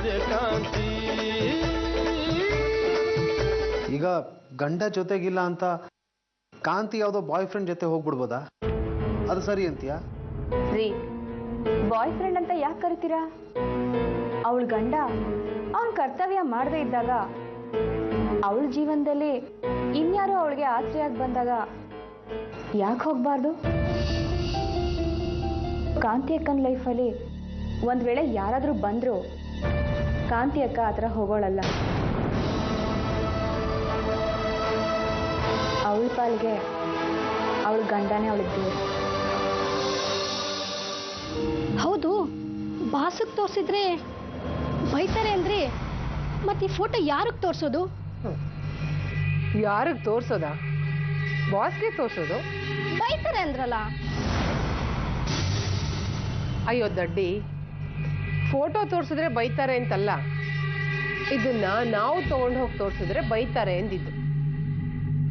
ಸೂರ್ಯಕಾಂತಿ. ಈಗ ಗಂಡ ಜೊತೆಗಿಲ್ಲ ಅಂತ ಕಾಂತಿ ಯಾವುದೋ ಬಾಯ್ ಫ್ರೆಂಡ್ ಜೊತೆ ಹೋಗ್ಬಿಡ್ಬೋದಾ? ಅದು ಸರಿ ಅಂತೀಯಾ? ರೀ, ಬಾಯ್ ಫ್ರೆಂಡ್ ಅಂತ ಯಾಕೆ ಕರಿತೀರಾ? ಅವಳ ಗಂಡ ಅವನ ಕರ್ತವ್ಯ ಮಾಡದೇ ಇದ್ದಾಗ, ಅವಳ ಜೀವನದಲ್ಲಿ ಇನ್ಯಾರೋ ಅವಳಿಗೆ ಆಸರೆಯಾಗಿ ಬಂದಾಗ ಯಾಕೆ ಹೋಗ್ಬಾರ್ದು? ಕಾಂತಿ ಅಕ್ಕನ ಲೈಫಲ್ಲಿ ಒಂದ್ ವೇಳೆ ಯಾರಾದ್ರೂ ಬಂದ್ರು ಕಾಂತಿ ಅಕ್ಕ ಆ ಥರ ಹೋಗೋಳಲ್ಲ. ಅವಳ ಪಾಲಿಗೆ ಅವಳ ಗಂಡನೇ ಅವಳಿಗೆ. ಹೌದು, ಬಾಸಕ್ಕೆ ತೋರಿಸಿದ್ರೆ ಬೈತಾರೆ ಅಂದ್ರಿ. ಮತ್ತೆ ಈ ಫೋಟೋ ಯಾರಿಗೆ ತೋರಿಸೋದು? ಯಾರಿಗೆ ತೋರಿಸೋದಾ? ಬಾಸ್ಗೆ ತೋರಿಸೋದು? ಬೈತಾರೆ ಅಂದ್ರಲ್ಲ. ಅಯ್ಯೋ ದಡ್ಡಿ, ಫೋಟೋ ತೋರಿಸಿದ್ರೆ ಬೈತಾರೆ ಅಂತಲ್ಲ, ಇದನ್ನ ನಾವು ತಗೊಂಡು ಹೋಗಿ ತೋರಿಸಿದ್ರೆ ಬೈತಾರೆ ಎಂದಿದ್ದು.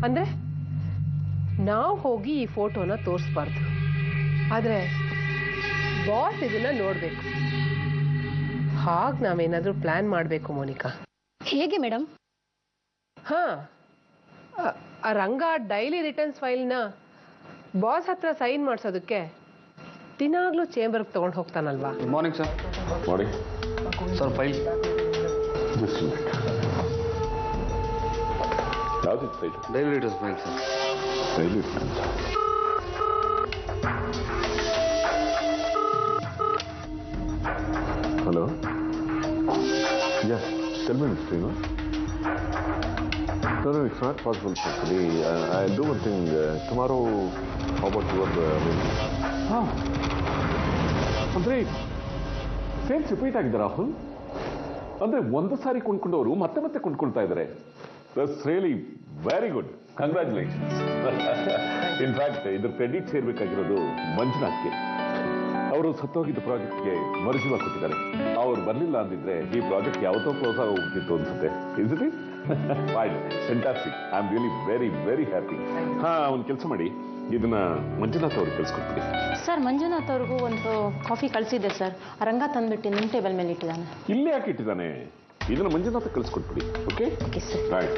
ಅಂದ್ರೆ ನಾವು ಹೋಗಿ ಈ ಫೋಟೋನ ತೋರಿಸ್ಬಾರ್ದು, ಆದ್ರೆ ಬಾಸ್ ಇದನ್ನ ನೋಡ್ಬೇಕು. ಹಾಗೆ ನಾವೇನಾದ್ರೂ ಪ್ಲಾನ್ ಮಾಡಬೇಕು ಮೋನಿಕಾ. ಹೇಗೆ ಮೇಡಮ್? ಹಾ, ಆ ರಂಗ ಡೈಲಿ ರಿಟರ್ನ್ಸ್ ಫೈಲ್ನ ಬಾಸ್ ಹತ್ರ ಸೈನ್ ಮಾಡಿಸೋದಕ್ಕೆ ದಿನಾಗ್ಲೂ ಚೇಂಬರ್ಗೆ ತಗೊಂಡು ಹೋಗ್ತಾನಲ್ವಾ? Good morning sir. Morning sir, file ಯಾವ್ದು file? Daily returns file sir. Daily returns. Hello, yes, tell me mister. No, it's not possible actually. I'll do one thing. Tomorrow, how about your ಅಂದ್ರೆ sales repeat ಆಗಿದ್ದಾರೆ ರಾಹುಲ್. ಅಂದ್ರೆ ಒಂದು ಸಾರಿ ಕೊಂಡ್ಕೊಂಡವರು ಮತ್ತೆ ಮತ್ತೆ ಕೊಂಡ್ಕೊಳ್ತಾ ಇದ್ದಾರೆ. That's really very good. Congratulations. In fact ಇದ್ರ credit ಸೇರ್ಬೇಕಾಗಿರೋದು ಮಂಜುನಾಥ್ಗೆ. ಅವರು ಸತ್ತೋಗಿದ್ದ ಪ್ರಾಜೆಕ್ಟ್ಗೆ ಮರುಜೀವ ಕೊಟ್ಟಿದ್ದಾರೆ. ಅವ್ರು ಬರಲಿಲ್ಲ ಅಂದಿದ್ರೆ ಈ ಪ್ರಾಜೆಕ್ಟ್ ಯಾವತ್ತೋ ಕ್ಲೋಸ್ ಆಗೋಗ್ತಿತ್ತು ಅನ್ಸುತ್ತೆ. Is it? Fine, fantastic. I am really very very happy. ಹಾ, ಒಂದು ಕೆಲಸ ಮಾಡಿ, ಇದನ್ನ ಮಂಜುನಾಥ್ ಅವ್ರಿಗೆ ಕಳಿಸ್ಕೊಡ್ತೀನಿ. ಸರ್, ಮಂಜುನಾಥ್ ಅವ್ರಿಗೂ ಒಂದು ಕಾಫಿ ಕಳಿಸಿದ್ದೆ ಸರ್. ರಂಗ ತಂದ್ಬಿಟ್ಟು ನಿಮ್ಮ ಟೇಬಲ್ ಮೇಲೆ ಇಟ್ಟಿದ್ದಾನೆ. ಇಲ್ಲೇ ಯಾಕೆ ಇಟ್ಟಿದ್ದಾನೆ? ಇದನ್ನ ಮಂಜುನಾಥ್ ಕಳಿಸ್ಕೊಟ್ಬಿಡಿ. Okay? Okay sir. Right.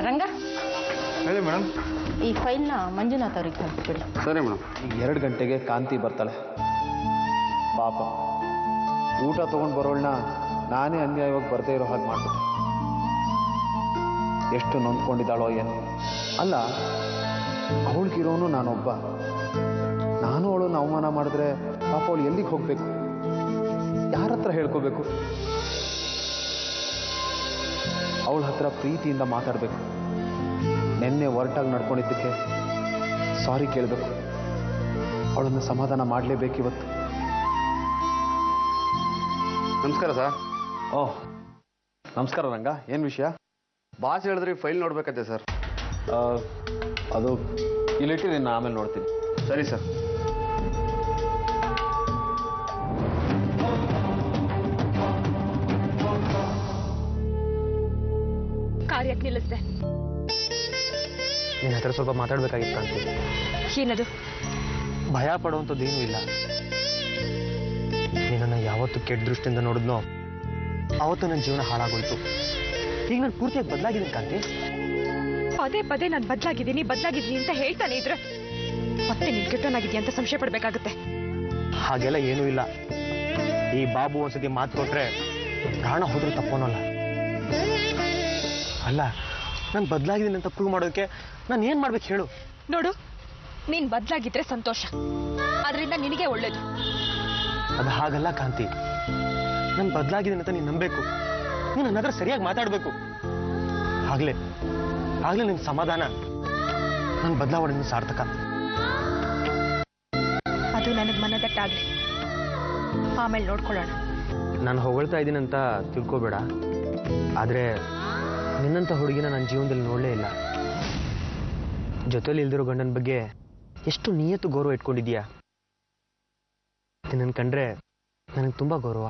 Ranga, ಹೇಳಿ ಮೇಡಮ್. ಈ ಫೈಲ್ನ ಮಂಜುನಾಥ್ ಅವ್ರಿಗೆ ಕಳಿಸ್ಬಿಡಿ. ಸರಿ ಮೇಡಮ್. ಈಗ 2 ಗಂಟೆಗೆ ಕಾಂತಿ ಬರ್ತಾಳೆ. ಪಾಪ, ಊಟ ತೊಗೊಂಡು ಬರೋಳನ್ನ ನಾನೇ ಅನ್ಯಾಯವಾಗಿ ಬರದೇ ಇರೋ ಹಾಗೆ ಮಾಡ್ಬಿಟ್ಟೆ. ಎಷ್ಟು ನೊಂದ್ಕೊಂಡಿದ್ದಾಳೋ ಏನು. ಅಲ್ಲ, ಅವಳಿಗಿರೋನು ನಾನೊಬ್ಬ. ನಾನು ಅವಳನ್ನು ಅವಮಾನ ಮಾಡಿದ್ರೆ ಪಾಪ ಅವಳು ಎಲ್ಲಿಗೆ ಹೋಗ್ಬೇಕು? ಯಾರ ಹತ್ರ ಹೇಳ್ಕೋಬೇಕು? ಅವಳ ಹತ್ರ ಪ್ರೀತಿಯಿಂದ ಮಾತಾಡಬೇಕು. ನಿನ್ನೆ ಹೊರಟಾಗಿ ನಡ್ಕೊಂಡಿದ್ದಕ್ಕೆ ಸಾರಿ ಕೇಳಬೇಕು. ಅವಳನ್ನು ಸಮಾಧಾನ ಮಾಡಲೇಬೇಕಿವತ್ತು. ನಮಸ್ಕಾರ ಸರ್. ಓಹ್, ನಮಸ್ಕಾರ ರಂಗ. ಏನು ವಿಷಯ? ಬಾಸ್ ಹೇಳಿದ್ರಿ ಫೈಲ್ ನೋಡ್ಬೇಕತ್ತೆ ಸರ್. ಅದು ಇಲ್ಲಿಟ್ಟಿದ್ದೀನಿ, ನಾನು ಆಮೇಲೆ ನೋಡ್ತೀನಿ. ಸರಿ ಸರ್. ಕಾರ್ಯಕ್ಕೆ ನಿಲ್ಲಿಸಿದೆ. ನಿನ್ನ ಹತ್ರ ಸ್ವಲ್ಪ ಮಾತಾಡ್ಬೇಕಾಗಿತ್ತು ಕಾಂತಿ. ಏನದು? ಭಯ ಪಡುವಂಥದ್ದೇನೂ ಇಲ್ಲ. ನಿನ್ನನ್ನು ಯಾವತ್ತು ಕೆಟ್ಟ ದೃಷ್ಟಿಯಿಂದ ನೋಡಿದ್ನೋ ಅವತ್ತು ನನ್ನ ಜೀವನ ಹಾಳಾಗೋಯ್ತು. ಈಗ ನಾನು ಪೂರ್ತಿಯಾಗಿ ಬದಲಾಗಿದ್ದೀನಿ ಕಾಂತಿ. ಪದೇ ಪದೇ ನಾನು ಬದಲಾಗಿದ್ದೀನಿ ಅಂತ ಹೇಳ್ತಾನೆ ಇದ್ರೆ ಮತ್ತೆ ನೀನು ಕೆಟ್ಟನಾಗಿದ್ದೀಯ ಅಂತ ಸಂಶಯ ಪಡ್ಬೇಕಾಗುತ್ತೆ. ಹಾಗೆಲ್ಲ ಏನೂ ಇಲ್ಲ. ಈ ಬಾಬು ಒಂದ್ಸತಿ ಮಾತು ಕೊಟ್ರೆ ಪ್ರಾಣ ಹೋದ್ರೂ ತಪ್ಪೋನಲ್ಲ. ಅಲ್ಲ, ನಾನು ಬದಲಾಗಿದ್ದೀನಿ ಅಂತ ಪ್ರೂವ್ ಮಾಡೋದಕ್ಕೆ ನಾನು ಏನ್ ಮಾಡ್ಬೇಕು ಹೇಳು? ನೋಡು, ನೀನ್ ಬದಲಾಗಿದ್ರೆ ಸಂತೋಷ, ಅದರಿಂದ ನಿನಗೆ ಒಳ್ಳೇದು. ಅದು ಹಾಗಲ್ಲ ಕಾಂತಿ. ನಾನು ಬದಲಾಗಿದ್ದೀನಿ ಅಂತ ನೀನು ನಂಬೇಕು. ನೀನು ನನ್ನ ಹತ್ರ ಸರಿಯಾಗಿ ಮಾತಾಡಬೇಕು. ಆಗ್ಲೇ ನಿನ್ ಸಮಾಧಾನ, ನನ್ನ ಬದಲಾವಣೆ ಸಾರ್ಥಕ. ಅದು ನನಗೆ ಮನದಟ್ಟಾಗ್ಲಿ, ಆಮೇಲೆ ನೋಡ್ಕೊಳ್ಳೋಣ. ನಾನು ಹೊಗಳ್ತಾ ಇದ್ದೀನಂತ ತಿಳ್ಕೊಬೇಡ. ಆದ್ರೆ ನಿನ್ನಂತ ಹುಡುಗಿನ ನನ್ನ ಜೀವನದಲ್ಲಿ ನೋಡಲೇ ಇಲ್ಲ. ಜೊತೆಲಿ ಇಲ್ದಿರೋ ಗಂಡನ ಬಗ್ಗೆ ಎಷ್ಟು ನಿಯತ್ತು ಗೌರವ ಇಟ್ಕೊಂಡಿದ್ಯಾ. ನಿನ್ನನ್ನು ಕಂಡ್ರೆ ನನಗೆ ತುಂಬಾ ಗೌರವ.